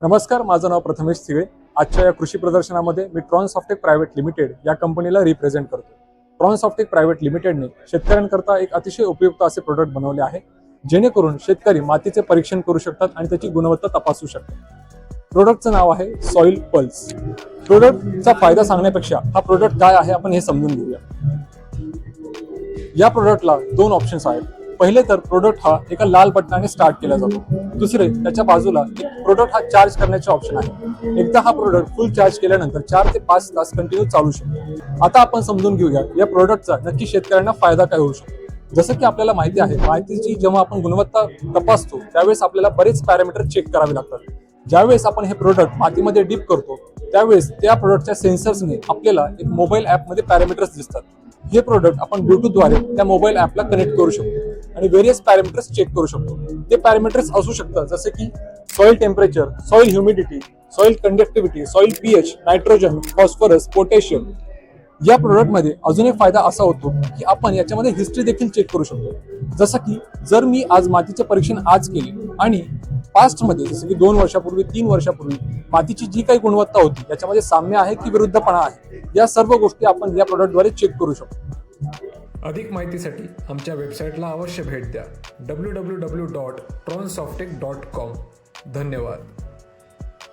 नमस्कार, माझं नाव प्रथमेश सिगळे. आजच्या या कृषी प्रदर्शनामध्ये मी ट्रॉनसॉफ्टेक प्रायव्हेट लिमिटेड या कंपनीला रिप्रेझेंट करतो. ट्रॉनसॉफ्टेक प्रायव्हेट लिमिटेडने शेतकऱ्यांकरता एक अतिशय उपयुक्त असे प्रोडक्ट बनवले आहे, जेणेकरून शेतकरी मातीचे परीक्षण करू शकतात आणि त्याची गुणवत्ता तपासू शकतात. प्रोडक्टचं नाव आहे सॉइल पल्स. प्रोडक्टचा फायदा सांगण्यापेक्षा हा प्रोडक्ट काय आहे आपण हे समजून घेऊया. या प्रोडक्टला दोन ऑप्शन्स आहेत. पहिले तर प्रोडक्ट हा एका लाल बटनाने स्टार्ट केला जातो. दुसरे त्याच्या बाजूला प्रोडक्ट हा चार्ज करण्याचे ऑप्शन आहे. एकदा हा प्रोडक्ट फुल चार्ज केल्यानंतर 4 ते 5 तास कंटिन्यू चालू शकतो. आता आपण समजून घेऊया या प्रोडक्टचा नक्की शेतकऱ्यांना फायदा काय होऊ शकतो. जसं की आपल्याला माहिती आहे, मातीची जेव्हा आपण गुणवत्ता तपासतो त्यावेळेस आपल्याला बरेच पॅरामीटर चेक करावे लागतात. ज्यावेळेस आपण हे प्रोडक्ट मातीमध्ये डीप करतो त्यावेळेस त्या प्रोडक्टच्या सेन्सर्सने आपल्याला एक मोबाईल ॲपमध्ये पॅरामीटर्स दिसतात. हे प्रोडक्ट आपण ब्लूटूथद्वारे त्या मोबाईल ॲपला कनेक्ट करू शकतो आणि व्हेरियस पॅरामीटर्स चेक करू शकतो. ते पॅरामीटर्स असू शकतात जसे की soil temperature, soil humidity, soil conductivity, soil pH, nitrogen, phosphorus, potassium. या प्रोडक्टमध्ये अजून एक फायदा असा होतो की आपण याच्यामध्ये हिस्ट्री देखील चेक करू शकतो. जसं की जर मी आज मातीचे परीक्षण आज केले आणि पास्टमध्ये जसं की 2 वर्षापूर्वी 3 वर्षापूर्वी मातीची जी काही गुणवत्ता होती याच्यामध्ये साम्य आहे की विरुद्धपणा आहे, या सर्व गोष्टी आपण या प्रोडक्टद्वारे चेक करू शकतो. अधिक माहितीसाठी आमच्या वेबसाईटला अवश्य भेट द्या www.tronsoftech.com. धन्यवाद.